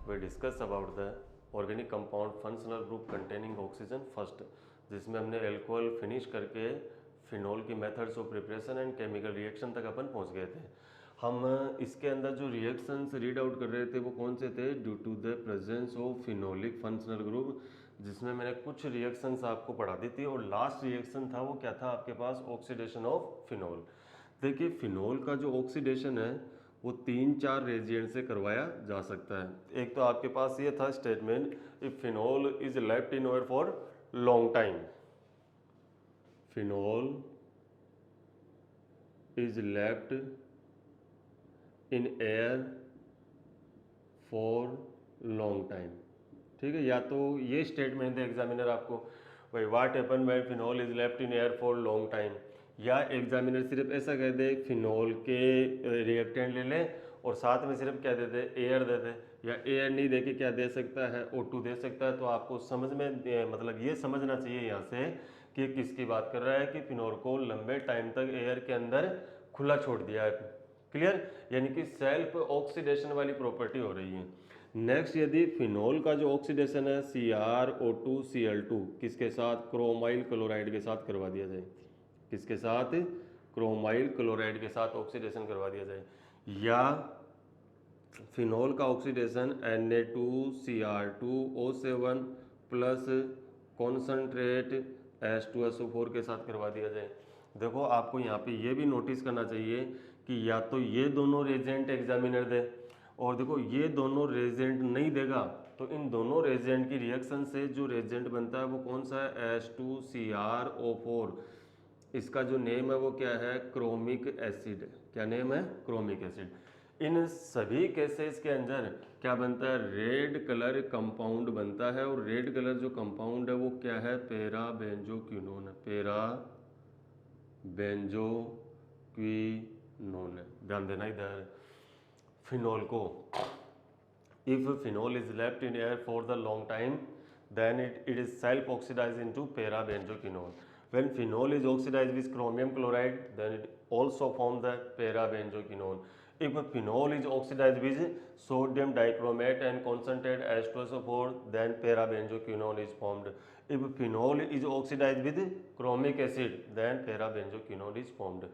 we discuss about the organic compound functional group containing oxygen first, जिसमें हमने alcohol finish करके phenol की methods of preparation and chemical reaction तक अपन पहुंच गए थे। हम इसके अंदर जो रिएक्शंस रीड आउट कर रहे थे वो कौन से थे? Due to the presence of phenolic functional group, जिसमें मैंने कुछ रिएक्शंस आपको पढ़ा दी थी और लास्ट रिएक्शन था वो क्या था आपके पास? Oxidation of phenol. देखिए फिनॉल का जो ऑक्सीडेशन है वो 3-4 रेजिएंट से करवाया जा सकता है। एक तो आपके पास ये था statement, if phenol is left in air for long time, phenol is left in air for long time. ठीक है, या तो ये स्टेटमेंट दे एग्जामिनर आपको, भाई what happen when phenol is left in air for long time, या examiner सिर्फ ऐसा कह दे फिनॉल के रिएक्टेंट ले ले और साथ में सिर्फ क्या दे दे? एयर दे दे, या एयर नहीं दे के क्या दे सकता है? O2 दे सकता है। तो आपको समझ में मतलब ये समझना चाहिए यहाँ से कि किसकी बात कर रहा है कि फिनॉल को लंबे टाइम तक एयर के अंदर खुला छोड़ दिया है। क्लियर? यानी कि सेल्फ ऑक्सीडेशन वाली प्रॉपर्टी हो रही है। नेक्स्ट, यदि फिनॉल का जो ऑक्सीडेशन है CrO2Cl2 किसके साथ? क्रोमाइल क्लोराइड के साथ करवा दिया जाए। किसके साथ? क्रोमाइल क्लोराइड के साथ ऑक्सीडेशन करवा दिया जाए। या फिनॉल का oxidation Na2Cr2O7 plus concentrate H2SO4 के साथ करवा दिया जाए। देखो आपको यहाँ पे ये भी नोटिस करना चाहिए कि या तो ये दोनों रेजेंट एग्जामिनर दे, और देखो ये दोनों रेजेंट नहीं देगा तो इन दोनों रेजेंट की रिएक्शन से जो रेजेंट बनता है वो कौन सा है? H2CrO4। इसका जो नेम है वो क्या है? Chromic acid. क्या नेम है? Chromic acid. इन सभी केसेस के अंदर क्या बनता है? रेड कलर कंपाउंड बनता है, और रेड कलर जो कंपाउंड है वो क्या है? पैरा बेंजोक्विनोन है। पैरा बेंजोक्विनोन है। ध्यान देना इधर फिनॉल को, if phenol is left in air for the long time then it is self oxidized into para-benzoquinone. When phenol is oxidized with chromium chloride then it also forms the para-benzoquinone. If phenol is oxidized with sodium dichromate and concentrate H2SO4 then para-benzoquinone is formed. If phenol is oxidized with chromic acid then para-benzoquinone is formed.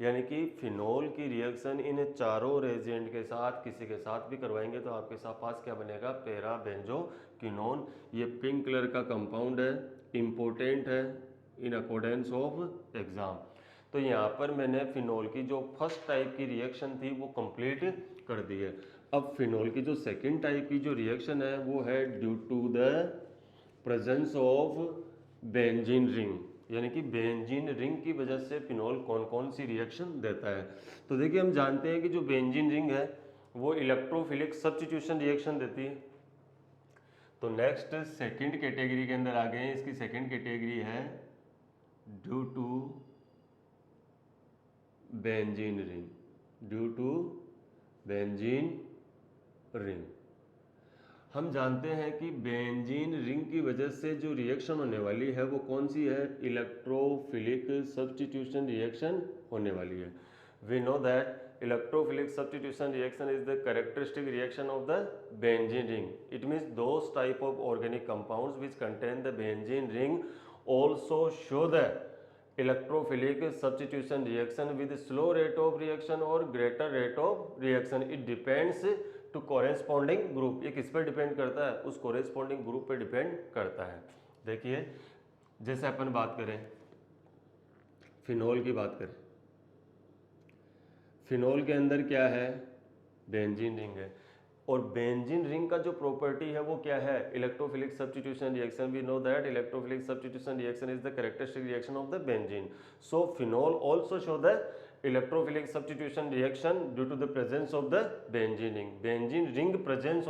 यानी कि phenol की reaction in चारों Regent के साथ किसी के साथ भी करवाएंगे तो आपके साथ पास क्या बनेगा? Para benzoquinone. ये पिंक कलर का कंपाउंड है, इम्पोर्टेंट है इन अकॉर्डेंस ऑफ एग्जाम। तो यहाँ पर मैंने फिनॉल की जो फर्स्ट टाइप की रिएक्शन थी वो कंप्लीट कर दी है। अब फिनॉल की जो सेकेंड टाइप की जो रिएक्शन है वो है due to the presence of benzene ring, यानी कि बेंजीन रिंग की वजह से फिनॉल कौन कौन सी रिएक्शन देता है। तो देखिए हम जानते हैं कि जो बेंजीन रिंग है वो इलेक्ट्रोफिलिक सब्स्टिट्यूशन रिएक्शन देती है। तो नेक्स्ट सेकंड कैटेगरी के अंदर आ गए हैं। इसकी सेकंड कैटेगरी है due to benzene ring. Due to benzene ring हम जानते हैं कि बेंजीन रिंग की वजह से जो रिएक्शन होने वाली है वो कौन सी है? इलेक्ट्रोफिलिक सब्स्टिट्यूशन रिएक्शन होने वाली है। We know that electrophilic substitution reaction is the characteristic reaction of the benzene ring. It means those type of organic compounds which contain the benzene ring also show the electrophilic substitution reaction with slow rate of reaction or greater rate of reaction. It depends to corresponding group. ये किस पर depend करता है? उस corresponding group पर depend करता है। देखिए जैसे अपन बात करें फिनॉल की बात करें, फिनॉल के अंदर क्या है? बेंजीन रिंग है, और बेंजीन रिंग का जो प्रॉपर्टी है वो क्या है? Electrophilic substitution reaction. We know that electrophilic substitution reaction is the characteristic reaction of the benzene. So phenol also show the electrophilic substitution reaction due to the presence of the benzene ring. Benzene ring present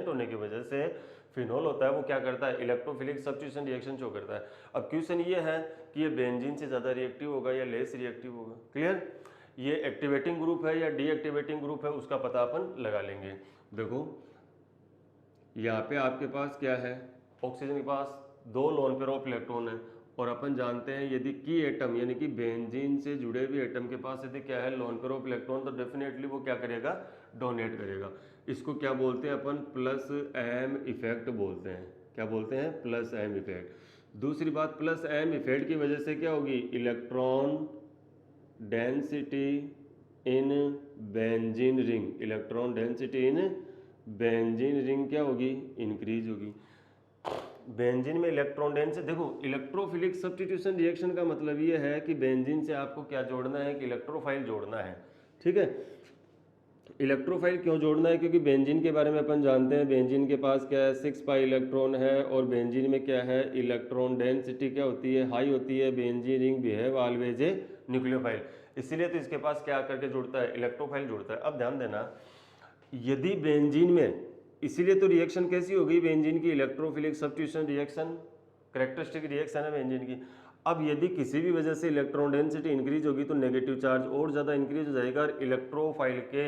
होने की वजह से phenol होता है वो क्या करता है? इलेक्ट्रोफिलिक सब्स्टिट्यूशन रिएक्शन शो करता है। अब क्वेश्चन ये है कि ये बेंजीन से ज़्यादा रिएक्टिव होगा या लेस रिएक्टिव होगा। क्लियर? ये एक्टिवेटिंग ग्रुप है या डीएक्टिवेटिंग ग्रुप है उसका पता अपन लगा लेंगे। देखो यहाँ पे आपके पास क्या है? ऑक्सीजन के पास 2 लोन पेयर ऑफ इलेक्ट्रॉन है, और अपन जानते हैं यदि की एटम यानी कि बेंजीन से जुड़े हुए एटम के पास यदि क्या है? लोन पेयर ऑफ इलेक्ट्रॉन, तो डेफिनेटली वो क्या करेगा? डोनेट करेगा। इसको क्या बोलते हैं अपन, प्लस एम इफेक्ट बोलते हैं। क्या बोलते हैं, प्लस एम इफेक्ट। दूसरी बात, प्लस एम इफेक्ट की वजह से क्या होगी, electron density in benzene ring, electron density in benzene ring क्या होगी, इंक्रीज होगी। बेंजीन में इलेक्ट्रॉन डेंसिटी, देखो इलेक्ट्रोफिलिक सब्स्टिट्यूशन रिएक्शन का मतलब ये है कि बेंजीन से आपको क्या जोड़ना है, कि इलेक्ट्रोफाइल जोड़ना है। ठीक है, इलेक्ट्रोफाइल क्यों जोड़ना है, क्योंकि बेंजीन के बारे में अपन जानते हैं, बेंजीन के पास क्या है, 6 पाई इलेक्ट्रॉन है, और बेंजीन में क्या है, इलेक्ट्रॉन डेंसिटी क्या होती है, हाई होती है। Benzene ring behave always a nucleophile, इसीलिए तो इसके पास क्या करके जुड़ता है, इलेक्ट्रोफाइल जुड़ता है। अब ध्यान देना, यदि बेंजीन में, इसीलिए तो रिएक्शन कैसी हो गई बेंजीन की, electrophilic substitution reaction, characteristic reaction है बेंजीन की। अब यदि किसी भी वजह से इलेक्ट्रॉन डेंसिटी इंक्रीज होगी तो नेगेटिव चार्ज और ज़्यादा इंक्रीज हो जाएगा, और इलेक्ट्रोफाइल के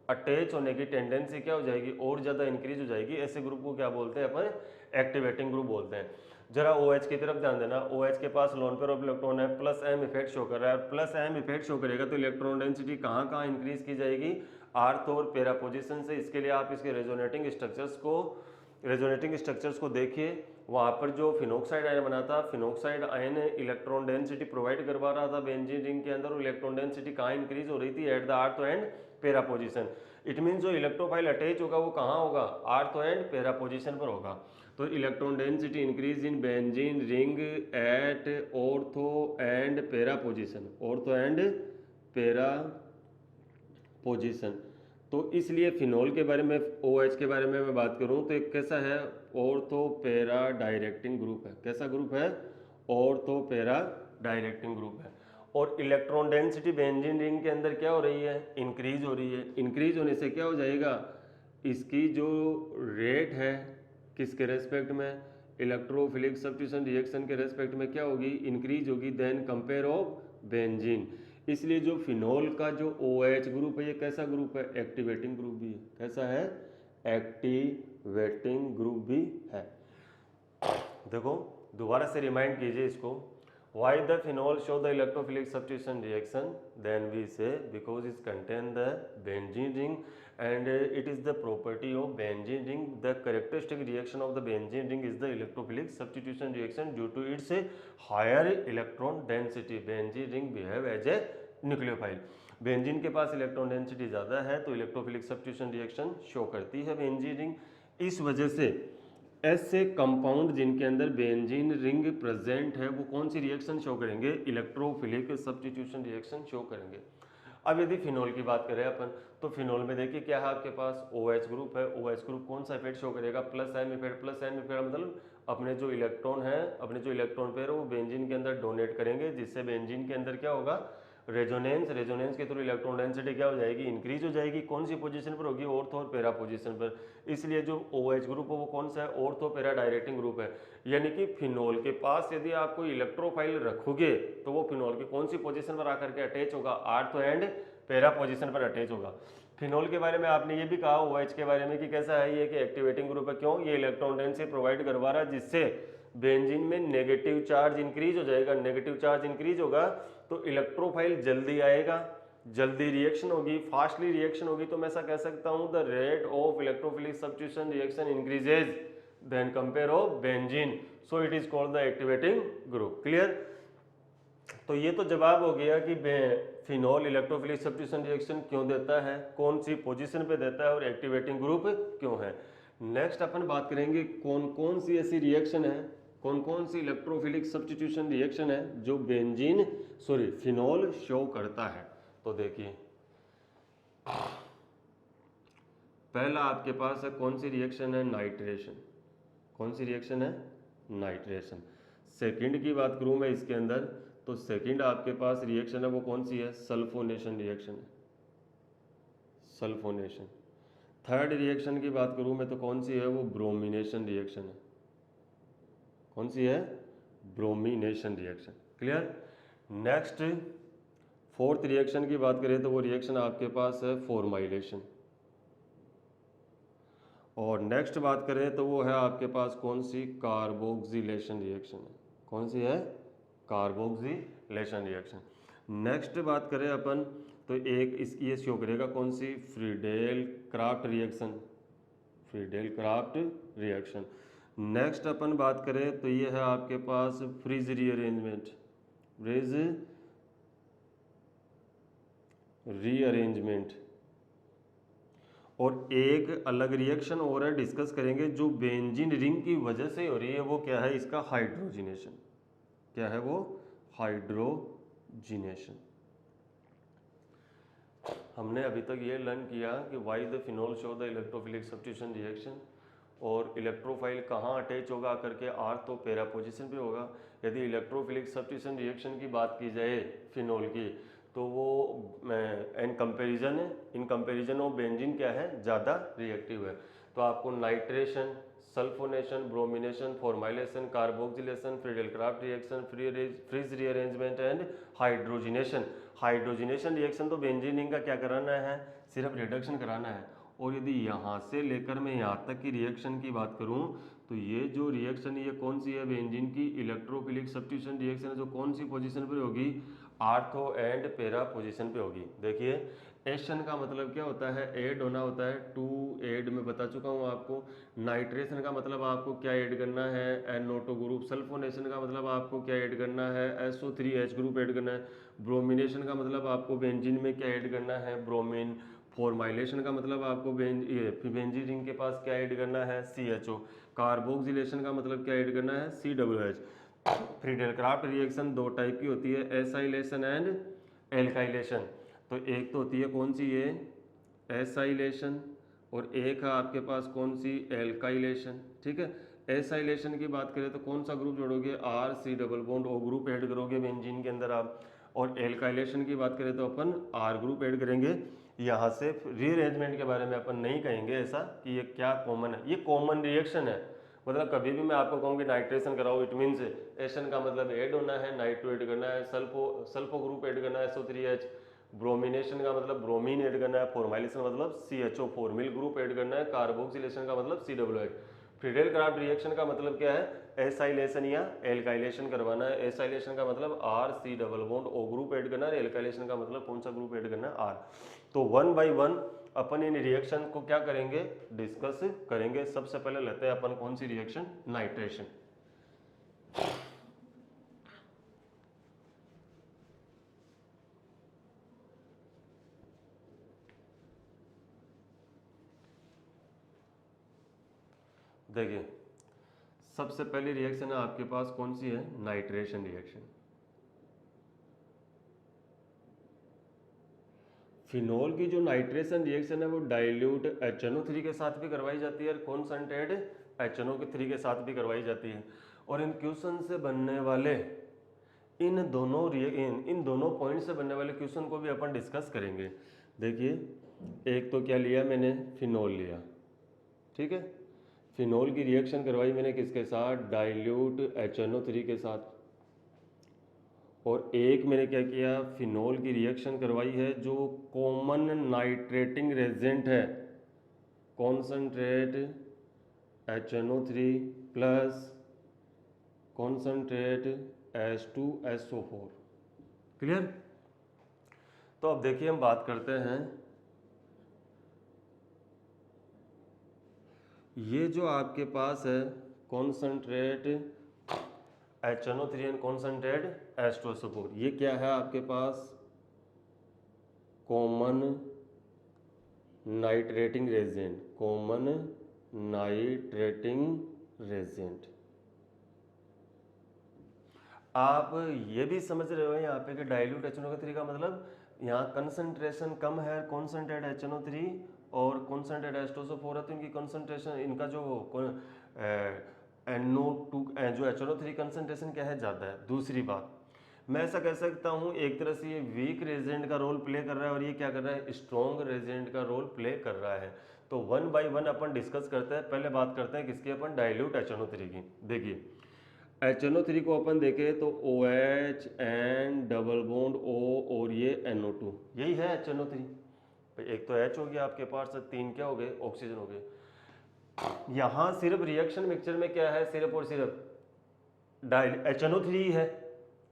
अटैच होने की टेंडेंसी क्या हो जाएगी, और ज़्यादा इंक्रीज हो जाएगी। ऐसे ग्रुप को क्या बोलते हैं अपन, एक्टिवेटिंग ग्रुप बोलते हैं। जरा OH की तरफ ध्यान देना, OH के पास लोन पेयर ऑफ इलेक्ट्रॉन है, प्लस एम इफेक्ट शो कर रहा है, और प्लस एम इफेक्ट शो करेगा तो इलेक्ट्रॉन डेंसिटी कहाँ कहाँ इंक्रीज की जाएगी, आर्थ और पैरा पोजीशन से। इसके लिए आप इसके रेजोनेटिंग स्ट्रक्चर्स को देखिए, वहाँ पर जो फिनोक्साइड आयन बना था, phenoxide ion electron density provide करवा रहा था बेंजीन रिंग के अंदर, और इलेक्ट्रॉन डेंसिटी कहाँ इंक्रीज हो रही थी, एट द आर्थ and para position. It mean जो इलेक्ट्रोफाइल अटैच होगा वो कहाँ होगा, आर्थ एंड पैरा पोजीशन पर होगा। तो electron density increase in benzene ring at ortho and para position, ortho and para position. तो इसलिए फिनोल के बारे में, OH के बारे में मैं बात करूं तो एक कैसा है, ऑर्थो पैरा डायरेक्टिंग ग्रुप है। कैसा ग्रुप है, ऑर्थो पैरा डायरेक्टिंग ग्रुप है। और इलेक्ट्रॉन डेंसिटी बेंजीन रिंग के अंदर क्या हो रही है, इंक्रीज हो रही है। इंक्रीज होने से क्या हो जाएगा, इसकी जो रेट है किसके रेस्पेक्ट में, इलेक्ट्रोफिलिक सब्स्टिट्यूशन रिएक्शन के रेस्पेक्ट में क्या होगी, इंक्रीज होगी देन कंपेयर ऑफ बेंजीन। इसलिए जो फिनोल का जो OH ग्रुप है ये कैसा ग्रुप है, एक्टिवेटिंग ग्रुप भी है। कैसा है, एक्टिवेटिंग ग्रुप भी है। देखो दोबारा से रिमाइंड कीजिए इसको, why the phenol show the electrophilic substitution reaction, then we say because it contain the benzene ring and it is the property of benzene ring. The characteristic reaction of the benzene ring is the electrophilic substitution reaction due to its higher electron density. Benzene ring behave as a nucleophile. Benzene के पास electron density ज़्यादा है तो electrophilic substitution reaction show करती है benzene ring. इस वजह से ऐसे कंपाउंड जिनके अंदर बेंजीन रिंग प्रेजेंट है वो कौन सी रिएक्शन शो करेंगे, इलेक्ट्रोफिलिक सब्स्टिट्यूशन रिएक्शन शो करेंगे। अब यदि फिनोल की बात करें अपन तो फिनोल में देखिए क्या है आपके पास, OH ग्रुप है। OH ग्रुप कौन सा इफेक्ट शो करेगा, plus M effect. Plus M effect मतलब अपने जो इलेक्ट्रॉन है, अपने जो इलेक्ट्रॉन पेयर है वो बेंजीन के अंदर डोनेट करेंगे, जिससे बेंजीन के अंदर क्या होगा, रेजोनेंस के थ्रू इलेक्ट्रॉन डेंसिटी क्या हो जाएगी, इंक्रीज हो जाएगी। कौन सी पोजीशन पर होगी, ऑर्थो और पैरा पोजीशन पर। इसलिए जो OH ग्रुप है वो कौन सा है, ऑर्थो पैरा डायरेक्टिंग ग्रुप है। यानी कि फिनोल के पास यदि आप कोई इलेक्ट्रोफाइल रखोगे तो वो फिनोल की कौन सी पोजीशन पर आकर के अटैच होगा, आर्थो एंड पैरा पोजीशन पर अटैच होगा। फिनोल के बारे में आपने ये भी कहा OH के बारे में कि कैसा है ये, कि एक्टिवेटिंग ग्रुप है। क्यों, ये इलेक्ट्रॉन डेंसिटी प्रोवाइड करवा रहा है जिससे बेंजीन में नेगेटिव चार्ज इंक्रीज हो जाएगा। नेगेटिव चार्ज इंक्रीज होगा तो इलेक्ट्रोफाइल जल्दी आएगा, जल्दी रिएक्शन होगी, फास्टली रिएक्शन होगी। तो मैं ऐसा कह सकता हूं the rate of electrophilic substitution reaction increases than compare of benzene, so it is called the activating group. Clear. तो ये तो जवाब हो गया कि फिनोल इलेक्ट्रोफिलिक सब्स्टिट्यूशन रिएक्शन क्यों देता है, कौन सी पोजीशन पे देता है और एक्टिवेटिंग ग्रुप क्यों है। नेक्स्ट अपन बात करेंगे कौन कौन सी ऐसी रिएक्शन है, कौन कौन सी इलेक्ट्रोफिलिक सब्स्टिट्यूशन रिएक्शन है जो फिनोल शो करता है। तो देखिए पहला आपके पास है कौन सी रिएक्शन है, नाइट्रेशन। कौन सी रिएक्शन है, नाइट्रेशन। सेकंड की बात करूं मैं इसके अंदर तो सेकंड आपके पास रिएक्शन है वो कौन सी है, सल्फोनेशन रिएक्शन है, सल्फोनेशन। थर्ड रिएक्शन की बात करूं मैं तो कौन सी है, वो ब्रोमिनेशन रिएक्शन है। कौन सी है, bromination reaction. Clear. Next fourth reaction की बात करें तो वो रिएक्शन आपके पास है फॉर्माइलेशन। और नेक्स्ट बात करें तो वो है आपके पास कौन सी, कार्बोक्सिलेशन रिएक्शन है। कौन सी है, कार्बोक्सिलेशन रिएक्शन। नेक्स्ट बात करें अपन तो एक इसकी ये शो करेगा कौन सी, Friedel craft reaction, Friedel craft reaction. Next अपन बात करें तो ये है आपके पास फ्रीज रीअरेंजमेंट, फ्रीज रीअरेंजमेंट। और एक अलग रिएक्शन और है, डिस्कस करेंगे, जो बेंजीन रिंग की वजह से हो रही है, वो क्या है, इसका हाइड्रोजिनेशन। क्या है वो, हाइड्रोजिनेशन। हमने अभी तक ये लर्न किया कि why the phenol show the electrophilic substitution reaction, और इलेक्ट्रोफाइल कहाँ अटैच होगा करके, आर तो पैरा पोजीशन पे होगा। यदि इलेक्ट्रोफिलिक सब्स्टिट्यूशन रिएक्शन की बात की जाए फिनोल की, तो वो इन कंपैरिजन ऑफ बेंजीन क्या है, ज़्यादा रिएक्टिव है। तो आपको nitration, sulphonation, bromination, formylation, carboxylation, Friedel craft reaction, Fries rearrangement and hydrogenation. Hydrogenation reaction तो बेंजीन रिंग का क्या कराना है, सिर्फ रिडक्शन कराना है। और यदि यहाँ से लेकर मैं यहाँ तक की रिएक्शन की बात करूँ, तो ये जो रिएक्शन ये कौन सी है, बेंजीन की इलेक्ट्रोफिलिक सब्स्टिट्यूशन रिएक्शन है, जो कौन सी पोजीशन पर होगी, आर्थो एंड पैरा पोजीशन पे होगी। देखिए एशन का मतलब क्या होता है, ऐड होना होता है, टू ऐड मैं बता चुका हूँ आपको। नाइट्रेशन का मतलब आपको क्या ऐड करना है, NO2 ग्रुप। सल्फोनेशन का मतलब आपको क्या ऐड करना है, SO3H ग्रुप ऐड करना है। ब्रोमिनेशन का मतलब आपको बेंजीन में क्या ऐड करना है, ब्रोमीन। फॉर्माइलेशन का मतलब आपको बेंजीन रिंग के पास क्या ऐड करना है, CHO। कार्बोक्सिलेशन का मतलब क्या ऐड करना है, COH। फ्रीडेल क्राफ्ट रिएक्शन दो टाइप की होती है, एसाइलेशन एंड एल्काइलेशन। तो एक तो होती है कौन सी ये, एसाइलेशन, और एक है आपके पास कौन सी, एल्काइलेशन। ठीक है, एसाइलेशन की बात करें तो कौन सा ग्रुप जोड़ोगे, RC double bond O group add करोगे बेंजीन के अंदर आप। और एल्काइलेशन की बात करें तो अपन R ग्रुप ऐड करेंगे। यहाँ से रीअरेंजमेंट के बारे में अपन नहीं कहेंगे ऐसा कि ये क्या कॉमन है, ये कॉमन रिएक्शन है। मतलब कभी भी मैं आपको कहूँ कि नाइट्रेशन कराओ, इट मीन्स एशन का मतलब ऐड होना है, नाइट्रो ऐड करना है, सल्फो ग्रुप ऐड करना है, SO3H। ब्रोमिनेशन का मतलब ब्रोमीन ऐड करना है, फॉर्माइलेशन का मतलब CHO फॉर्मिल ग्रुप ऐड करना है, कार्बोक्सिलेशन का मतलब COH। फ्रीडेल क्राफ्ट रिएक्शन का मतलब क्या है, एसाइलेशन या एल्काइलेशन करवाना है। एसाइलेशन का मतलब RC double bond O group add करना है, एल्काइलेशन का मतलब कौन सा ग्रुप ऐड करना है, R। तो one by one upon in reaction को क्या करेंगे, डिस्कस करेंगे। सबसे पहले लेते हैं अपन कौन सी रिएक्शन, नाइट्रेशन। देखिए सबसे पहली रिएक्शन है आपके पास कौन सी है, नाइट्रेशन रिएक्शन। फिनोल की जो नाइट्रेशन रिएक्शन है वो डाइल्यूट HNO3 के साथ भी करवाई जाती है और कॉन्सनट्रेट HNO3 के साथ भी करवाई जाती है। और इन क्वेश्चन से बनने वाले इन दोनों पॉइंट से बनने वाले क्वेश्चन को भी अपन डिस्कस करेंगे। देखिए एक तो क्या लिया मैंने, फिनोल लिया, ठीक है। फिनोल की रिएक्शन करवाई मैंने किसके साथ, डाइल्यूट HNO3 के साथ। और एक मैंने क्या किया, फिनोल की रिएक्शन करवाई है जो कॉमन नाइट्रेटिंग रेजेंट है, concentrate HNO3 plus concentrate H2SO4। Clear. तो अब देखिए हम बात करते हैं, ये जो आपके पास है concentrate HNO3 and concentrate H2SO4, ये क्या है आपके पास, common nitrating Regent, common nitrating Regent. आप ये भी समझ रहे हो यहाँ पे कि डाइल्यूट HNO3 का मतलब यहाँ कंसंट्रेशन कम है, कॉन्सनट्रेट HNO3 और कॉन्सनट्रेट H2SO4 है, तो इनकी कंसंट्रेशन, इनका जो NO2 जो HNO3 कंसंट्रेशन क्या है, ज़्यादा है। दूसरी बात मैं ऐसा कह सकता हूँ, एक तरह से ये वीक रेजेंट का रोल प्ले कर रहा है और ये क्या कर रहा है, स्ट्रॉन्ग रेजेंट का रोल प्ले कर रहा है। तो one by one upon discuss करते हैं। पहले बात करते हैं किसकी, अपन डाइल्यूट HNO3 की। देखिए HNO3 को अपन देखें तो OH and double bond O और ये NO2, यही है HNO3। एक तो H हो गया आपके पास, तीन क्या हो गए, ऑक्सीजन हो गए। यहाँ सिर्फ रिएक्शन मिक्सचर में क्या है, सिर्फ और सिर्फ HNO3 है।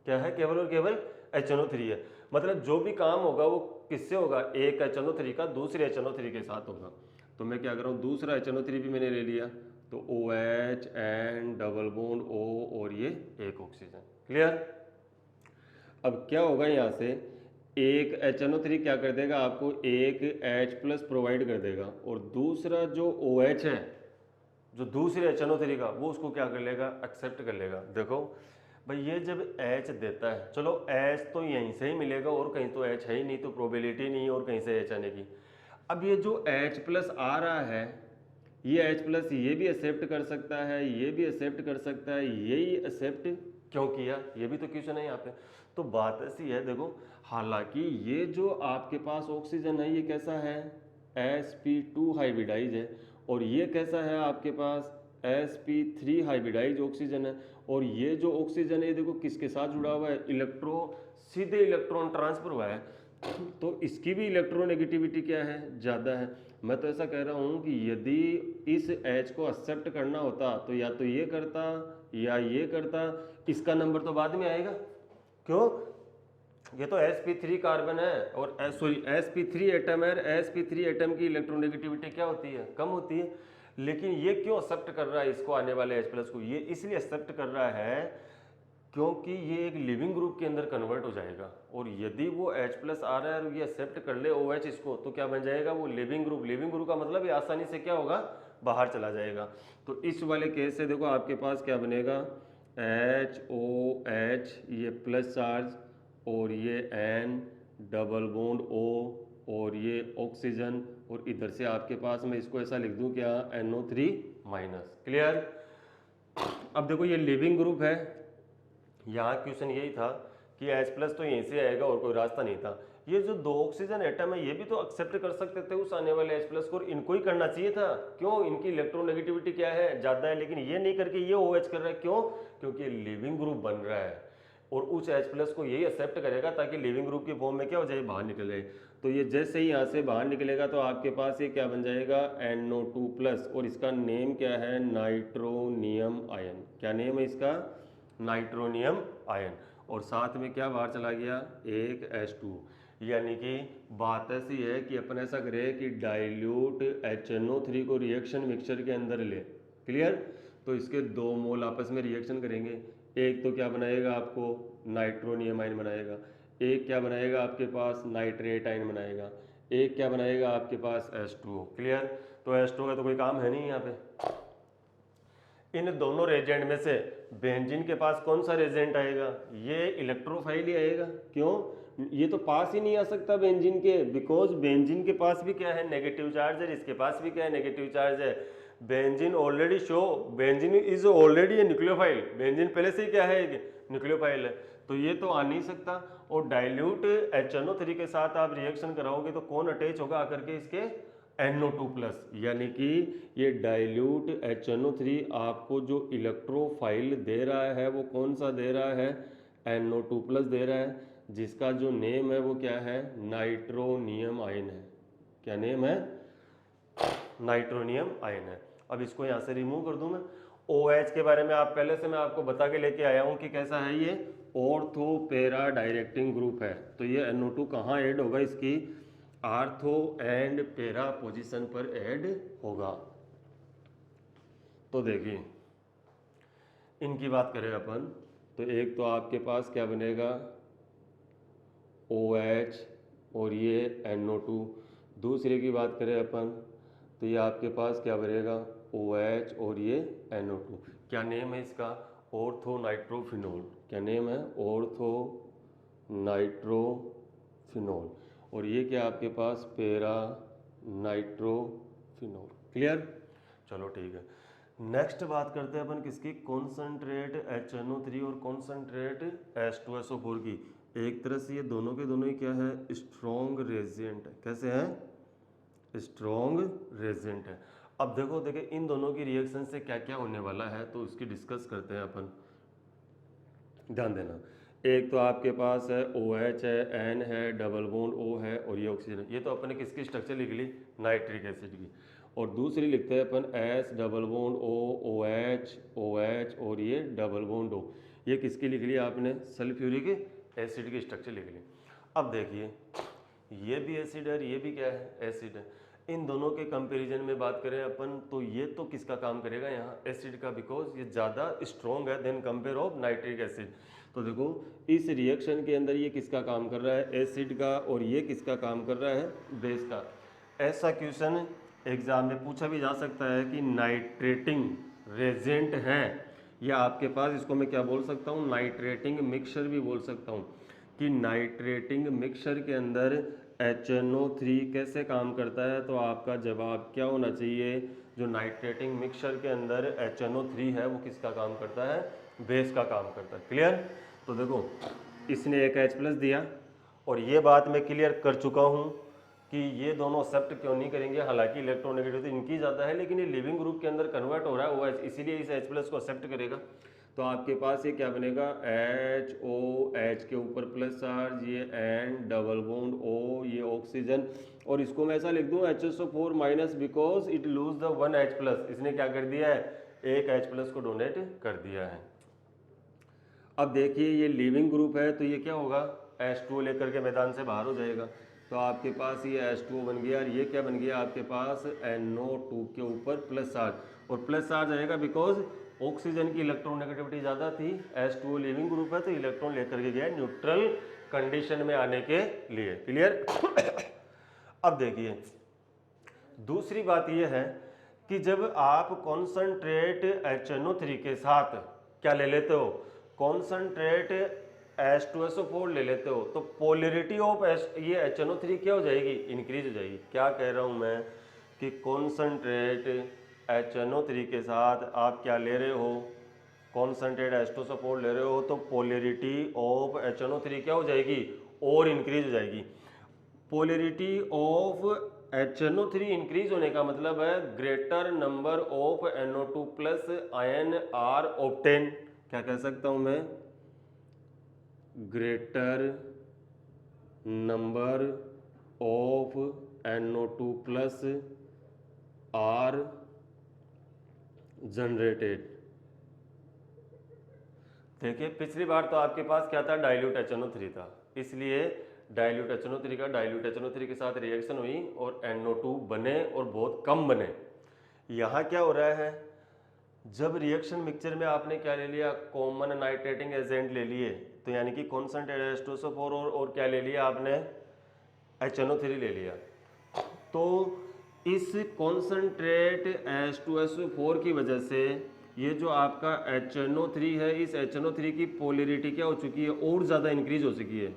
क्या है, केवल और केवल HNO3 है, मतलब जो भी काम होगा वो किससे होगा, एक HNO3 का दूसरे HNO3 के साथ होगा। तो मैं क्या कर रहा हूँ, दूसरा HNO3 भी मैंने ले लिया, तो OH N double bond O और ये एक ऑक्सीजन। क्लियर। अब क्या होगा यहाँ से, एक HNO3 क्या कर देगा, आपको एक H+ प्रोवाइड कर देगा, और दूसरा जो OH है, जो दूसरे HNO3 का, वो उसको क्या कर लेगा, एक्सेप्ट कर लेगा। देखो भाई ये जब H देता है, चलो H तो यहीं से ही मिलेगा और कहीं तो H है ही नहीं, तो प्रोबेबिलिटी नहीं है और कहीं से H आने की। अब ये जो H+ आ रहा है, ये H+ ये भी एक्सेप्ट कर सकता है, ये भी एक्सेप्ट कर सकता है, यही एक्सेप्ट क्यों किया, ये भी तो क्वेश्चन है यहाँ पे। तो बात ऐसी है, देखो हालांकि ये जो आपके पास ऑक्सीजन है ये कैसा है, sp2 हाइब्रिडाइज है, और ये कैसा है आपके पास sp3 हाइब्रिडाइज ऑक्सीजन है। और ये जो ऑक्सीजन है ये देखो किसके साथ जुड़ा हुआ है, सीधे इलेक्ट्रॉन ट्रांसफर हुआ है, तो इसकी भी इलेक्ट्रोनेगेटिविटी क्या है, ज़्यादा है। मैं तो ऐसा कह रहा हूँ कि यदि इस H को एक्सेप्ट करना होता तो या तो ये करता या ये करता, इसका नंबर तो बाद में आएगा। क्यों, ये तो sp3 कार्बन है और sp3 एटम है, sp3 एटम की इलेक्ट्रोनेगेटिविटी क्या होती है, कम होती है। लेकिन ये क्यों एक्सेप्ट कर रहा है इसको, आने वाले H+ को, ये इसलिए एक्सेप्ट कर रहा है क्योंकि ये एक लिविंग ग्रुप के अंदर कन्वर्ट हो जाएगा, और यदि वो H+ आ रहा है और ये एक्सेप्ट कर ले OH इसको, तो क्या बन जाएगा, वो लिविंग ग्रुप। लिविंग ग्रुप का मतलब ये आसानी से क्या होगा, बाहर चला जाएगा। तो इस वाले केस से देखो आपके पास क्या बनेगा, HOH ये प्लस चार्ज, और ये N डबल बॉन्ड O, और ये ऑक्सीजन, और इधर से आपके पास मैं इसको ऐसा लिख दूं क्या, NO3-। क्लियर। अब देखो ये लिविंग ग्रुप है, यहाँ क्वेश्चन यही था कि H+ तो यहीं से आएगा और कोई रास्ता नहीं था। ये जो दो ऑक्सीजन एटम है ये भी तो एक्सेप्ट कर सकते थे उस आने वाले H+ को, और इनको ही करना चाहिए था। क्यों, इनकी इलेक्ट्रोनेगेटिविटी क्या है, ज़्यादा है, लेकिन ये नहीं करके ये OH कर रहा है। क्यों, क्योंकि लिविंग ग्रुप बन रहा है और उस H+ को यही एक्सेप्ट करेगा ताकि लिविंग ग्रुप की फॉर्म में क्या हो जाए, बाहर निकल जाए। तो ये जैसे ही यहाँ से बाहर निकलेगा तो आपके पास ये क्या बन जाएगा, NO2+, और इसका नेम क्या है, नाइट्रोनियम आयन। क्या नेम है इसका, नाइट्रोनियम आयन। और साथ में क्या बाहर चला गया, एक H2। यानी कि बात ऐसी है कि अपन ऐसा करें कि डाइल्यूट HNO3 को रिएक्शन मिक्सचर के अंदर ले। क्लियर। तो इसके 2 मोल आपस में रिएक्शन करेंगे, एक तो क्या बनाएगा आपको, नाइट्रोनियम आयन बनाएगा, एक क्या बनाएगा आपके पास, नाइट्रेट आयन बनाएगा, एक क्या बनाएगा आपके पास, H2O। क्लियर। तो H2O का तो कोई काम है नहीं यहाँ पे। इन दोनों रेजेंट में से बेंजीन के पास कौन सा रेजेंट आएगा, ये इलेक्ट्रोफाइल ही आएगा। क्यों, ये तो पास ही नहीं आ सकता बेंजीन के, बिकॉज बेंजीन के पास भी क्या है, नेगेटिव चार्ज है, इसके पास भी क्या है, नेगेटिव चार्ज है। Benzene already benzene is already a nucleophile, benzene पहले से ही क्या है, न्यूक्लियोफाइल है, तो ये तो आ नहीं सकता। और डाइल्यूट HNO3 के साथ आप रिएक्शन कराओगे तो कौन अटैच होगा आकर के, इसके NO2+, यानी कि ये डाइल्यूट HNO3 आपको जो इलेक्ट्रोफाइल दे रहा है वो कौन सा दे रहा है, NO2+ दे रहा है, जिसका जो नेम है वो क्या है, नाइट्रोनियम आयन है। क्या नेम है, नाइट्रोनियम आयन है। अब इसको यहाँ से रिमूव कर दूं मैं। OH के बारे में आप पहले से मैं आपको बता के लेके आया हूँ कि कैसा है, ये ऑर्थो पैरा डायरेक्टिंग ग्रुप है। तो ये NO2 कहाँ ऐड होगा, इसकी आर्थो एंड पैरा पोजीशन पर ऐड होगा। तो देखिए इनकी बात करें अपन, तो एक तो आपके पास क्या बनेगा, OH और ये NO2। दूसरे की बात करें अपन तो ये आपके पास क्या बनेगा, OH और ये NO2। क्या नेम है इसका, ऑर्थो नाइट्रोफिनोल। क्या नेम है, ऑर्थो नाइट्रोफिनोल। और ये क्या आपके पास, पैरा नाइट्रोफिनोल। क्लियर। चलो ठीक है, नेक्स्ट बात करते हैं अपन किसकी, कॉन्सेंट्रेट HNO3 और कॉन्सेंट्रेट H2SO4 की। एक तरह से ये दोनों के दोनों ही क्या है, स्ट्रॉन्ग रेजेंट है। कैसे हैं, स्ट्रॉन्ग रेजेंट है। अब देखिए इन दोनों की रिएक्शन से क्या क्या होने वाला है, तो उसकी डिस्कस करते हैं अपन। ध्यान देना, एक तो आपके पास है OH है, N है, डबल बॉन्ड O है, और ये ऑक्सीजन है। ये तो अपने किसकी स्ट्रक्चर लिख ली, नाइट्रिक एसिड की। और दूसरी लिखते हैं अपन S double bond O, OH, OH और ये डबल बॉन्ड O। ये किसकी लिख ली आपने, सल्फ्यूरिक एसिड की स्ट्रक्चर लिख ली। अब देखिए ये भी एसिड है, ये भी क्या है, एसिड है। इन दोनों के कंपैरिजन में बात करें अपन तो ये तो किसका काम करेगा यहाँ, एसिड का, बिकॉज ये ज़्यादा स्ट्रॉन्ग है than compare of nitric acid. तो देखो इस रिएक्शन के अंदर ये किसका काम कर रहा है, एसिड का, और ये किसका काम कर रहा है, बेस का। ऐसा क्वेश्चन एग्जाम में पूछा भी जा सकता है कि नाइट्रेटिंग रेजेंट है, या आपके पास इसको मैं क्या बोल सकता हूँ, नाइट्रेटिंग मिक्सचर भी बोल सकता हूँ, कि नाइट्रेटिंग मिक्सचर के अंदर HNO3 कैसे काम करता है। तो आपका जवाब क्या होना चाहिए, जो नाइट्रेटिंग मिक्सचर के अंदर HNO3 है वो किसका काम करता है, बेस का काम करता है। क्लियर। तो देखो इसने एक H+ दिया, और ये बात मैं क्लियर कर चुका हूँ कि ये दोनों एक्सेप्ट क्यों नहीं करेंगे, हालांकि इलेक्ट्रोनेगेटिविटी इनकी ज़्यादा है, लेकिन ये लिविंग ग्रुप के अंदर कन्वर्ट हो रहा है वो इसीलिए इस H+ को एक्सेप्ट करेगा। तो आपके पास ये क्या बनेगा, HOH के ऊपर प्लस चार्ज, ये N डबल बॉन्ड O, ये ऑक्सीजन, और इसको मैं ऐसा लिख दूँ HSO4 minus, because it lose the 1 H+। इसने क्या कर दिया है, एक H+ को डोनेट कर दिया है। अब देखिए ये लिविंग ग्रुप है तो ये क्या होगा, H2O लेकर के मैदान से बाहर हो जाएगा। तो आपके पास ये H2O बन गया, और ये क्या बन गया आपके पास, NO2 के ऊपर प्लस चार्ज, और प्लस चार्ज आएगा बिकॉज ऑक्सीजन की इलेक्ट्रोनेगेटिविटी ज़्यादा थी, H2O लिविंग ग्रुप है तो इलेक्ट्रॉन लेकर के गया न्यूट्रल कंडीशन में आने के लिए। क्लियर। अब देखिए दूसरी बात यह है कि जब आप कॉन्सनट्रेट HNO3 के साथ क्या ले लेते हो, कॉन्सनट्रेट H2SO4 ले लेते हो, तो पोलरिटी ऑफ ये HNO3 क्या हो जाएगी, इंक्रीज हो जाएगी। क्या कह रहा हूं मैं कि कॉन्सनट्रेट HNO3 के साथ आप क्या ले रहे हो, कॉन्सनट्रेट H2SO4 ले रहे हो, तो पोलरिटी ऑफ HNO3 क्या हो जाएगी, और इंक्रीज हो जाएगी। पोलरिटी ऑफ HNO3 इंक्रीज होने का मतलब है greater number of NO2 plus ion are obtain. क्या कह सकता हूं मैं, greater number of NO2 plus are generated. देखिए पिछली बार तो आपके पास क्या था, डाइल्यूट HNO3 था, इसलिए डाइल्यूट HNO3 का डाइल्यूट HNO3 के साथ रिएक्शन हुई और NO2 बने और बहुत कम बने। यहाँ क्या हो रहा है, जब रिएक्शन मिक्सचर में आपने क्या ले लिया, कॉमन नाइट्रेटिंग एजेंट ले लिए, तो यानी कि कॉन्सनट्रेट H2SO4 और क्या ले लिया आपने, HNO3 ले लिया। तो इस कॉन्सनट्रेट H2SO4 की वजह से ये जो आपका HNO3 है, इस HNO3 की पोलरिटी क्या हो चुकी है, और ज़्यादा इंक्रीज हो चुकी है।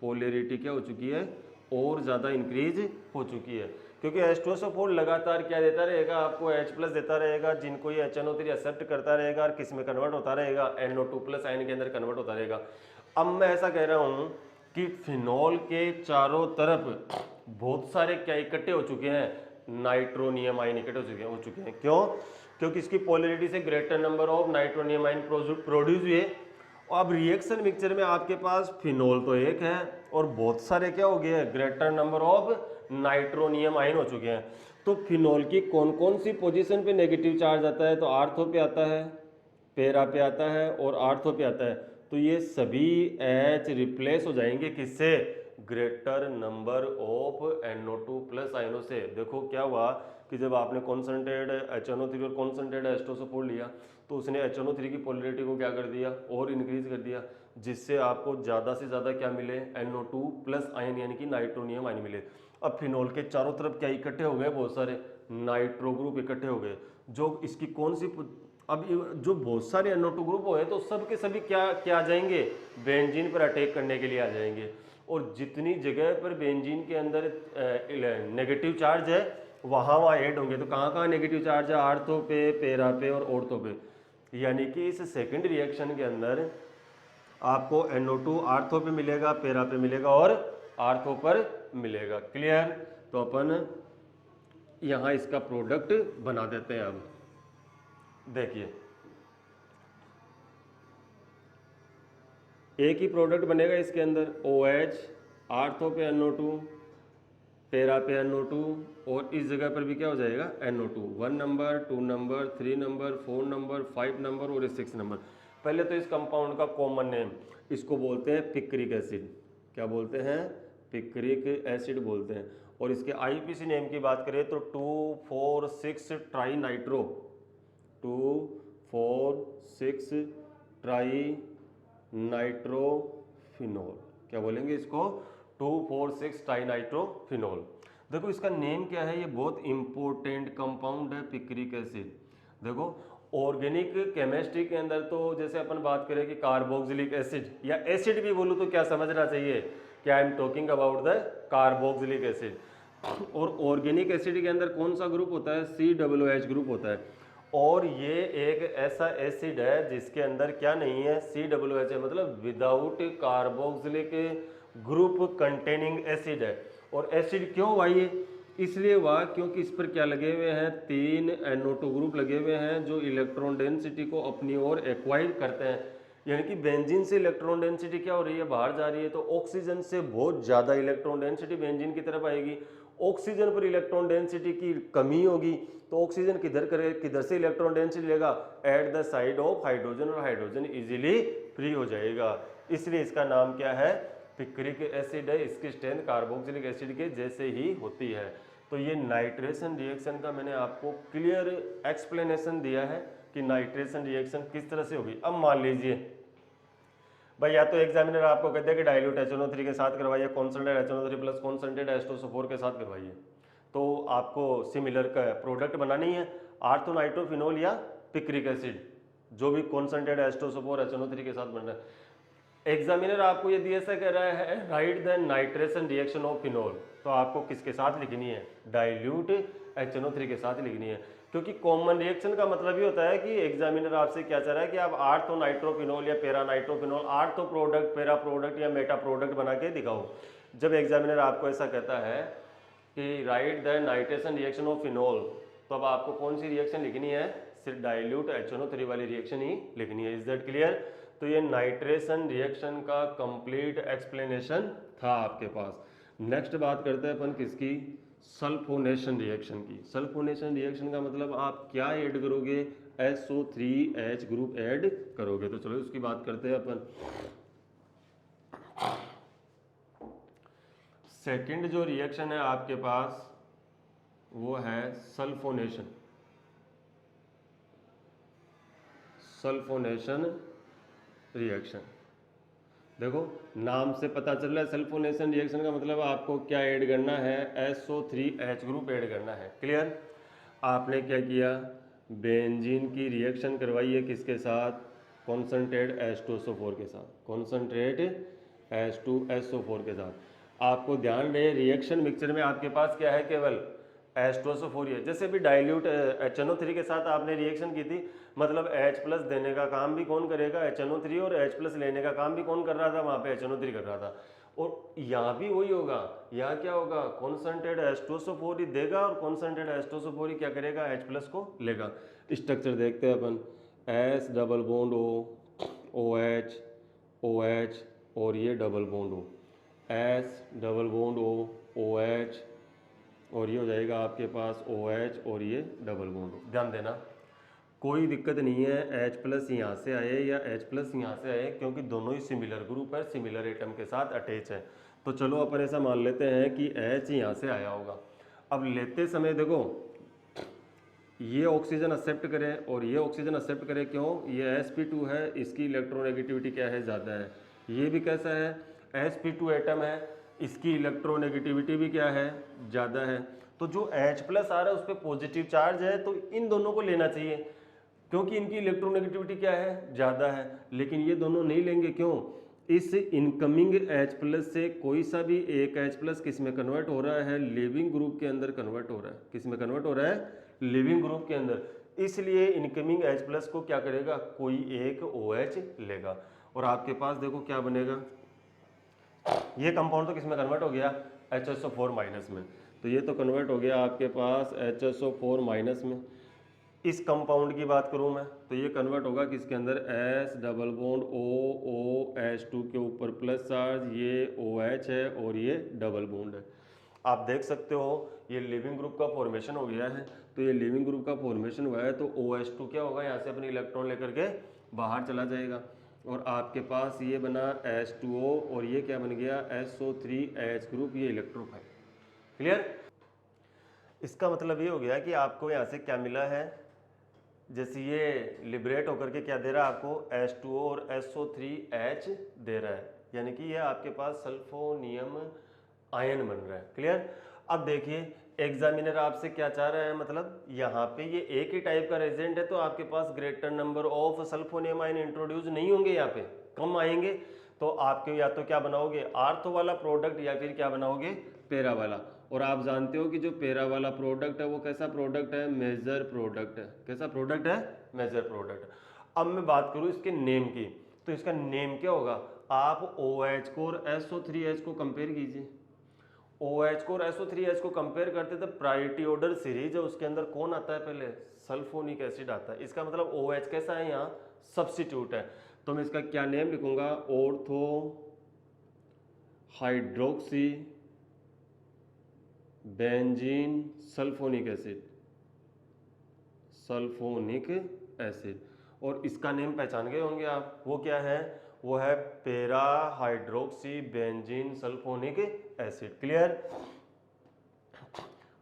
पोलरिटी क्या हो चुकी है, और ज़्यादा इंक्रीज हो चुकी है, क्योंकि H2SO4 लगातार क्या देता रहेगा आपको, H+ देता रहेगा, जिनको ये HNO3 एक्सेप्ट करता रहेगा और किस में कन्वर्ट होता रहेगा, NO2 प्लस आयन के अंदर कन्वर्ट होता रहेगा। अब मैं ऐसा कह रहा हूँ कि फिनॉल के चारों तरफ बहुत सारे क्या इकट्ठे हो चुके हैं, नाइट्रोनियम आयन इकट्ठे हो चुके हैं। क्यों, क्योंकि इसकी पोलरिटी से greater number of nitronium ion produce हुए। अब रिएक्शन मिक्सचर में आपके पास फिनॉल तो एक है और बहुत सारे क्या हो गए हैं, greater number of nitronium ion हो चुके हैं। तो फिनॉल की कौन कौन सी पोजीशन पे नेगेटिव चार्ज आता है, तो आर्थो पे आता है, पेरा पे आता है और आर्थो पे आता है। तो ये सभी H रिप्लेस हो जाएंगे किससे, greater number of NO2 plus आयनों से। देखो क्या हुआ कि जब आपने कॉन्सनट्रेट HNO3 और कॉन्सनट्रेट H2SO4 लिया तो उसने HNO3 की पोलरिटी को क्या कर दिया, और इंक्रीज कर दिया, जिससे आपको ज़्यादा से ज़्यादा क्या मिले, NO2 प्लस आयन यानी कि नाइट्रोनियम आयन मिले। अब फिनॉल के चारों तरफ क्या इकट्ठे हो गए, बहुत सारे नाइट्रो ग्रुप इकट्ठे हो गए, जो इसकी कौन सी, अब जो बहुत सारे NO2 ग्रुप हुए तो सब के सभी क्या आ जाएंगे, बेंजीन पर अटैक करने के लिए आ जाएंगे। और जितनी जगह पर बेंजीन के अंदर नेगेटिव चार्ज है वहाँ ऐड होंगे। तो कहाँ नेगेटिव चार्ज है, आर्थो पे, पेरा पे और ऑर्थो पे। यानी कि इस सेकंड रिएक्शन के अंदर आपको NO2 आर्थो पे मिलेगा, पेरा पे मिलेगा और आर्थो पर मिलेगा। क्लियर। तो अपन यहाँ इसका प्रोडक्ट बना देते हैं। अब देखिए एक ही प्रोडक्ट बनेगा इसके अंदर, OH, आर्थो पे NO2, पेरा पे NO2 और इस जगह पर भी क्या हो जाएगा, NO2, 1 number, 2 number, 3 number, 4 number, 5 number और 6 नंबर। पहले तो इस कंपाउंड का कॉमन नेम, इसको बोलते हैं पिक्रिक एसिड। क्या बोलते हैं? पिक्रिक एसिड बोलते हैं। और इसके आईपीसी नेम की बात करें तो 2,4,6 ट्राई नाइट्रो, 2,4,6 ट्राई नाइट्रोफिनोल। क्या बोलेंगे इसको? 2,4,6 ट्राई नाइट्रोफिनोल। देखो इसका नेम क्या है, ये बहुत इंपॉर्टेंट कंपाउंड है पिक्रिक एसिड। देखो ऑर्गेनिक केमिस्ट्री के अंदर तो जैसे अपन बात करें कि कार्बोक्सिलिक एसिड या एसिड भी बोलूँ तो क्या समझना चाहिए कि I am talking about the carboxylic acid. और ऑर्गेनिक एसिड के अंदर कौन सा ग्रुप होता है? COOH ग्रुप होता है। और ये एक ऐसा एसिड है जिसके अंदर क्या नहीं है? COOH है, मतलब without carboxylic group containing acid है। और एसिड क्यों भाई है? इसलिए हुआ क्योंकि इस पर क्या लगे हुए हैं? 3 NO2 ग्रुप लगे हुए हैं जो इलेक्ट्रॉन डेंसिटी को अपनी ओर एक्वायर करते हैं। यानी कि बेंजीन से इलेक्ट्रॉन डेंसिटी क्या हो रही है? बाहर जा रही है। तो ऑक्सीजन से बहुत ज़्यादा इलेक्ट्रॉन डेंसिटी बेंजीन की तरफ आएगी। ऑक्सीजन पर इलेक्ट्रॉन डेंसिटी की कमी होगी तो ऑक्सीजन किधर से इलेक्ट्रॉन डेंसिटी लेगा? At the side of hydrogen, और हाइड्रोजन इजीली फ्री हो जाएगा। इसलिए इसका नाम क्या है? पिक्रिक एसिड है। इसकी स्ट्रेंथ कार्बोक्सिलिक एसिड के जैसे ही होती है। तो ये नाइट्रेशन रिएक्शन का मैंने आपको क्लियर एक्सप्लेनेशन दिया है कि नाइट्रेशन रिएक्शन किस तरह से होगी। अब मान लीजिए भाई या तो एग्जामिनर आपको कहते हैं कि डाइल्यूट HNO3 के साथ करवाइए, concentrate HNO3 plus concentrate H2SO4 के साथ करवाइए। तो आपको सिमिलर का प्रोडक्ट बनानी है, आर्थोनाइट्रोफिनोल या पिक्रिक एसिड, जो भी कॉन्सनट्रेट H2SO4 HNO3 के साथ बन रहा है। एग्जामिनर आपको यदि ऐसा कह रहा है right the nitration reaction of phenol, तो आपको किसके साथ लिखनी है? डाइल्यूट HNO3 के साथ लिखनी है। क्योंकि कॉमन रिएक्शन का मतलब ये होता है कि एग्जामिनर आपसे क्या चाह रहा है कि आप आर्थो नाइट्रोफिनोल या para nitrophenol, ortho product, para product या मेटा प्रोडक्ट बना के दिखाओ। जब एग्जामिनर आपको ऐसा कहता है कि right the nitration reaction of phenol, तो अब आपको कौन सी रिएक्शन लिखनी है? सिर्फ डाइल्यूट HNO3 वाली रिएक्शन ही लिखनी है। Is that clear? तो ये नाइट्रेशन रिएक्शन का कंप्लीट एक्सप्लेनेशन था आपके पास। नेक्स्ट बात करते हैं अपन किसकी? सल्फोनेशन रिएक्शन की। सल्फोनेशन रिएक्शन का मतलब आप क्या ऐड करोगे? SO3H ग्रुप ऐड करोगे। तो चलो उसकी बात करते हैं अपन। सेकंड जो रिएक्शन है आपके पास वो है सल्फोनेशन। Sulphonation reaction. देखो नाम से पता चल रहा है सल्फोनेशन रिएक्शन का मतलब आपको क्या ऐड करना है? SO3H ग्रुप ऐड करना है। क्लियर? आपने क्या किया? बेंजीन की रिएक्शन करवाई है किसके साथ? कॉन्सनट्रेट H2SO4 के साथ, कॉन्सनट्रेट H2SO4 के साथ। आपको ध्यान रहे रिएक्शन मिक्सचर में आपके पास क्या है? केवल H2SO4 है। जैसे भी डाइल्यूट HNO3 के साथ आपने रिएक्शन की थी, मतलब H प्लस देने का काम भी कौन करेगा? HNO3, और H प्लस लेने का काम भी कौन कर रहा था? वहाँ पे HNO3 कर रहा था। और यहाँ भी वही होगा। यहाँ क्या होगा? कॉन्सनट्रेट H2SO4 ही देगा और कॉन्सनट्रेट H2SO4 ही क्या करेगा? H प्लस को लेगा। स्ट्रक्चर देखते हैं अपन। S double bond O, OH, OH और ये double bond O, S double bond O, OH और ये हो जाएगा आपके पास OH और ये डबल बॉन्ड O। ध्यान देना, कोई दिक्कत नहीं है H प्लस यहाँ से आए या H प्लस यहाँ से आए, क्योंकि दोनों ही सिमिलर ग्रुप है, सिमिलर एटम के साथ अटैच है। तो चलो अपन ऐसा मान लेते हैं कि H यहाँ से आया होगा। अब लेते समय देखो ये ऑक्सीजन एक्सेप्ट करें और ये ऑक्सीजन एक्सेप्ट करें, क्यों? ये sp2 है, इसकी इलेक्ट्रोनेगेटिविटी क्या है? ज़्यादा है। ये भी कैसा है? sp2 एटम है, इसकी इलेक्ट्रोनेगेटिविटी भी क्या है? ज़्यादा है। तो जो H प्लस आ रहा है उस पर पॉजिटिव चार्ज है, तो इन दोनों को लेना चाहिए क्योंकि इनकी इलेक्ट्रोनेगेटिविटी क्या है? ज़्यादा है। लेकिन ये दोनों नहीं लेंगे, क्यों? इस इनकमिंग H प्लस से कोई सा भी एक H प्लस किस में कन्वर्ट हो रहा है? लिविंग ग्रुप के अंदर कन्वर्ट हो रहा है। किस में कन्वर्ट हो रहा है? लिविंग ग्रुप के अंदर। इसलिए इनकमिंग H प्लस को क्या करेगा? कोई एक OH लेगा। और आपके पास देखो क्या बनेगा? ये कंपाउंड तो किस में कन्वर्ट हो गया? HSO4 माइनस में। तो ये तो कन्वर्ट हो गया आपके पास HSO4 माइनस में। इस कंपाउंड की बात करूं मैं तो ये कन्वर्ट होगा किसके अंदर? S डबल बॉन्ड OOH2 के ऊपर प्लस चार्ज, ये OH है और ये डबल बॉन्ड है। आप देख सकते हो ये लिविंग ग्रुप का फॉर्मेशन हो गया है। तो ये लिविंग ग्रुप का फॉर्मेशन हुआ है तो OH2 क्या होगा? यहाँ से अपनी इलेक्ट्रॉन लेकर के बाहर चला जाएगा और आपके पास ये बना H2O और ये क्या बन गया SO3H ग्रुप, ये इलेक्ट्रोफाइल। क्लियर? इसका मतलब ये हो गया कि आपको यहाँ से क्या मिला है, जैसे ये लिबरेट होकर के क्या दे रहा है आपको H2O और SO3H दे रहा है, यानी कि ये आपके पास सल्फोनियम आयन बन रहा है। क्लियर? अब देखिए एग्जामिनर आपसे क्या चाह रहा है, मतलब यहाँ पे ये एक ही टाइप का रेजेंट है तो आपके पास greater number of sulphonium ion introduce नहीं होंगे, यहाँ पे कम आएंगे। तो आपके या तो क्या बनाओगे आर्थो वाला प्रोडक्ट या फिर क्या बनाओगे पेरा वाला। और आप जानते हो कि जो पेरा वाला प्रोडक्ट है वो कैसा प्रोडक्ट है, मेजर प्रोडक्ट है। कैसा प्रोडक्ट है, मेजर प्रोडक्ट। अब मैं बात करूँ इसके नेम की, तो इसका नेम क्या होगा, आप OH को और SO3H को कंपेयर कीजिए। OH को और SO3H को कंपेयर करते तो प्रायोरिटी ऑर्डर सीरीज है, उसके अंदर कौन आता है पहले, सल्फोनिक एसिड आता है। इसका मतलब OH कैसा है, यहाँ सब्स्टिट्यूट है। तो मैं इसका क्या नेम लिखूंगा, ortho hydroxy benzene sulphonic acid, sulphonic acid. और इसका नेम पहचान गए होंगे आप, वो क्या है, वो है पेरा hydroxy benzene sulphonic acid. Clear?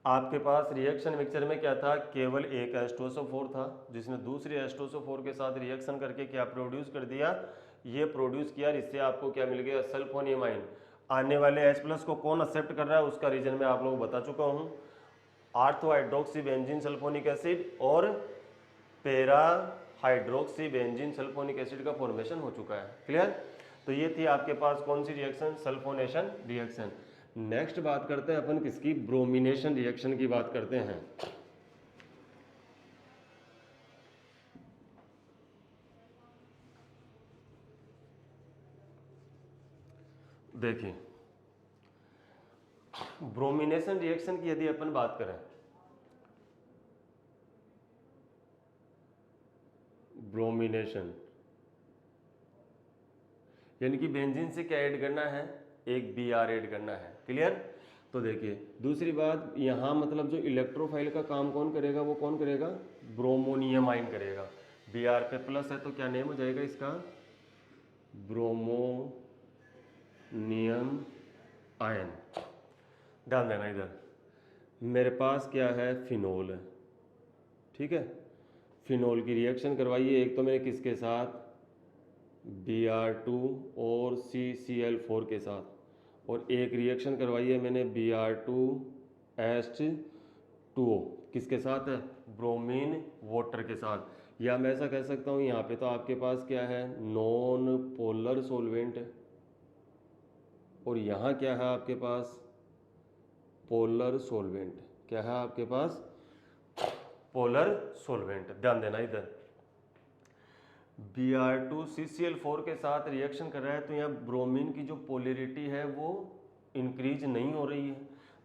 आपके पास रिएक्शन मिक्सचर में क्या था, केवल एक H2SO4 था जिसने दूसरी H2SO4 के साथ रिएक्शन करके क्या प्रोड्यूस कर दिया, ये प्रोड्यूस किया। इससे आपको क्या मिल गया, सल्फोनियम आयन। आने वाले H+ को कौन एक्सेप्ट कर रहा है उसका रीजन मैं आप लोगों को बता चुका हूँ, ortho hydroxy benzene sulphonic acid और पेरा हाइड्रोक्सी बेंजीन सल्फोनिक एसिड का फॉर्मेशन हो चुका है। क्लियर? तो ये थी आपके पास कौन सी रिएक्शन, सल्फोनेशन रिएक्शन। नेक्स्ट बात करते हैं अपन किसकी, ब्रोमिनेशन रिएक्शन की बात करते हैं। देखिए ब्रोमिनेशन रिएक्शन की यदि अपन बात करें, ब्रोमिनेशन यानी कि बेंजीन से क्या ऐड करना है, एक Br ऐड करना है। क्लियर? तो देखिए दूसरी बात यहाँ मतलब जो इलेक्ट्रोफाइल का काम कौन करेगा, वो कौन करेगा, ब्रोमोनियम आयन करेगा। Br पे प्लस है तो क्या नेम हो जाएगा इसका, ब्रोमोनियम आयन। ध्यान देना इधर, मेरे पास क्या है, फिनोल है। ठीक है, फिनोल की रिएक्शन करवाइए, एक तो मैंने किसके साथ, Br2 और CCl4 के साथ, और एक रिएक्शन करवाई है मैंने Br2H2O किसके साथ है, ब्रोमीन वाटर के साथ। या मैं ऐसा कह सकता हूँ यहाँ पे तो आपके पास क्या है, नॉन पोलर सॉल्वेंट है, और यहाँ क्या है आपके पास, पोलर सॉल्वेंट। क्या है आपके पास, पोलर सॉल्वेंट। ध्यान देना इधर, Br2 CCl4 के साथ रिएक्शन कर रहा है तो यहाँ ब्रोमीन की जो पोलरिटी है वो इंक्रीज नहीं हो रही है।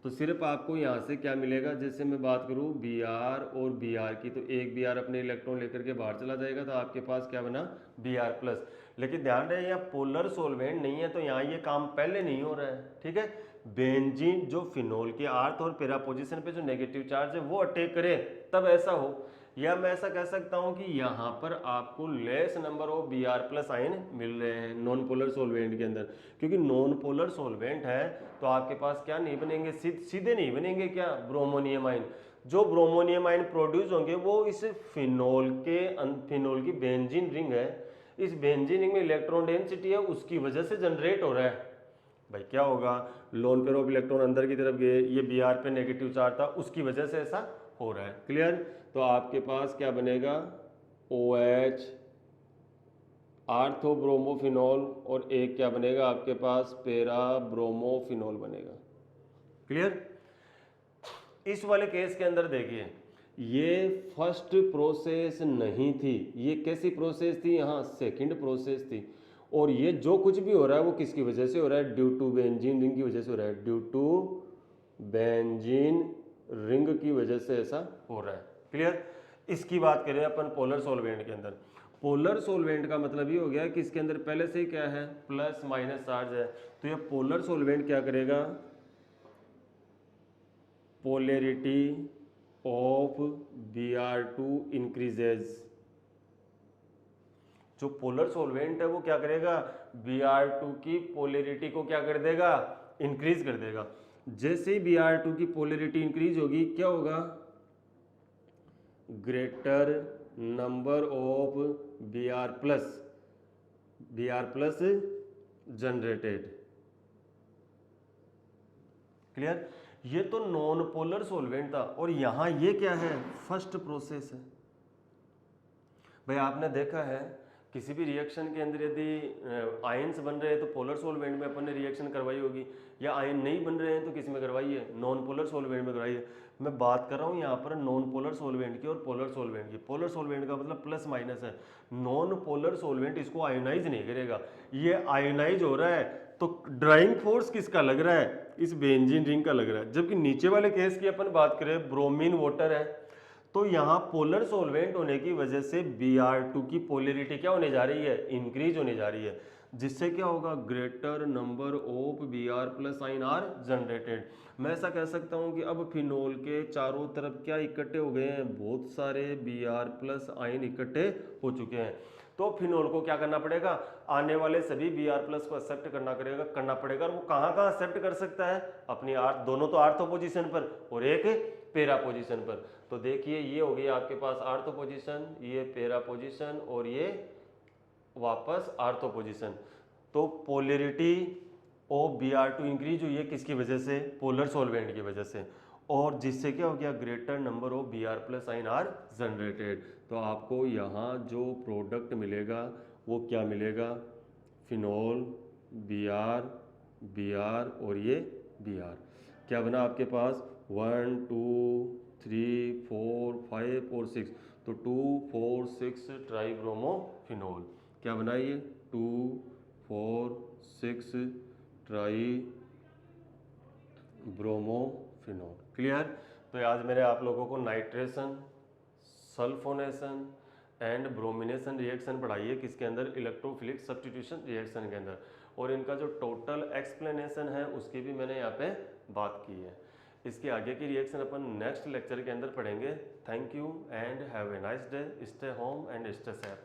तो सिर्फ आपको यहाँ से क्या मिलेगा, जैसे मैं बात करूँ Br और Br की, तो एक Br अपने इलेक्ट्रॉन लेकर के बाहर चला जाएगा तो आपके पास क्या बना, Br+। लेकिन ध्यान रहे यहाँ पोलर सोलवेंट नहीं है तो यहाँ ये काम पहले नहीं हो रहा है। ठीक है, बेंजीन जो फिनोल के आर्थ और पेरा पोजीशन पे जो नेगेटिव चार्ज है वो अटैक करे तब ऐसा हो। या मैं ऐसा कह सकता हूं कि यहाँ पर आपको less number of Br+ ion मिल रहे हैं नॉन पोलर सोलवेंट के अंदर, क्योंकि नॉन पोलर सोलवेंट है तो आपके पास क्या नहीं बनेंगे, सीधे नहीं बनेंगे क्या, ब्रोमोनियम आयन। जो ब्रोमोनियम आयन प्रोड्यूस होंगे वो इस फिनोल की बेंजीन रिंग है, इस बेंजीन रिंग में इलेक्ट्रॉन डेंसिटी है उसकी वजह से जनरेट हो रहा है। भाई क्या होगा, लोन पेयर ऑफ इलेक्ट्रॉन अंदर की तरफ गए, ये Br पे नेगेटिव चार्ज था उसकी वजह से ऐसा हो रहा है। क्लियर? तो आपके पास क्या बनेगा, OH आर्थो ब्रोमोफिनॉल और एक क्या बनेगा आपके पास, पेरा ब्रोमोफिनॉल बनेगा। क्लियर? इस वाले केस के अंदर देखिए ये फर्स्ट प्रोसेस नहीं थी, ये कैसी प्रोसेस थी, यहाँ सेकंड प्रोसेस थी। और ये जो कुछ भी हो रहा है वो किसकी वजह से हो रहा है, ड्यू टू बेंजीन रिंग की वजह से हो रहा है, ड्यू टू बेंजीन रिंग की वजह से ऐसा हो रहा है। क्लियर? इसकी बात करें अपन पोलर सॉल्वेंट के अंदर, पोलर सॉल्वेंट का मतलब ये हो गया कि इसके अंदर पहले से ही क्या है, प्लस माइनस चार्ज है। तो ये पोलर सॉल्वेंट क्या करेगा, पोलैरिटी ऑफ Br2 इंक्रीजेज। जो पोलर सॉल्वेंट है वो क्या करेगा, Br2 की पोलैरिटी को क्या कर देगा, इंक्रीज कर देगा। जैसे ही Br2 की पोलैरिटी इंक्रीज होगी क्या होगा, greater number of Br plus generated. Clear. ये तो नॉन पोलर सॉल्वेंट था और यहां ये क्या है, फर्स्ट प्रोसेस है। भाई आपने देखा है किसी भी रिएक्शन के अंदर यदि आयंस बन रहे हैं तो पोलर सॉल्वेंट में अपन ने रिएक्शन करवाई होगी, या आयन नहीं बन रहे हैं तो किस में करवाई है, नॉन पोलर सॉल्वेंट में करवाई है। मैं बात कर रहा हूँ यहाँ पर नॉन पोलर सॉल्वेंट की और पोलर सॉल्वेंट की। पोलर सॉल्वेंट का मतलब प्लस माइनस है, नॉन पोलर सॉल्वेंट इसको आयोनाइज नहीं करेगा, ये आयोनाइज हो रहा है तो ड्राइंग फोर्स किसका लग रहा है, इस बेंजीन रिंग का लग रहा है। जबकि नीचे वाले केस की अपन बात करें, ब्रोमीन वाटर है, तो यहाँ पोलर सॉल्वेंट होने की वजह से Br2 की पोलैरिटी क्या होने जा रही है, इंक्रीज होने जा रही है, जिससे क्या होगा, greater number of Br plus ion are generated. मैं ऐसा कह सकता हूँ कि अब फिनोल के चारों तरफ क्या इकट्ठे हो गए हैं, बहुत सारे Br प्लस आइन इकट्ठे हो चुके हैं। तो फिनोल को क्या करना पड़ेगा, आने वाले सभी Br प्लस को एक्सेप्ट करना पड़ेगा। और वो कहाँ कहाँ एक्सेप्ट कर सकता है, अपनी दोनों तो आर्थो पोजीशन पर और एक पेरा पोजीशन पर। तो देखिए ये हो गई आपके पास आर्थो पोजीशन, ये पेरा पोजीशन और ये वापस आर्थो पोजीशन। तो पोलैरिटी ऑफ Br2 इंक्रीज हुई है किसकी वजह से, पोलर सॉल्वेंट की वजह से, और जिससे क्या हो गया, greater number of Br plus ion are generated. तो आपको यहाँ जो प्रोडक्ट मिलेगा वो क्या मिलेगा, फिनोल, Br और ये Br। क्या बना आपके पास, 1 2 3 4 5 और 6, तो 2 4 6 ट्राईब्रोमोफिनोल। क्या बना ये, 2 4 6 ट्राईब्रोमोफिनोल। क्लियर। तो आज मैंने आप लोगों को nitration, sulphonation and bromination reaction पढ़ाई है, किसके अंदर, इलेक्ट्रोफिलिक सब्स्टिट्यूशन रिएक्शन के अंदर, और इनका जो टोटल एक्सप्लेनेशन है उसकी भी मैंने यहाँ पे बात की है। इसके आगे की रिएक्शन अपन नेक्स्ट लेक्चर के अंदर पढ़ेंगे। Thank you and have a nice day, stay home and stay safe.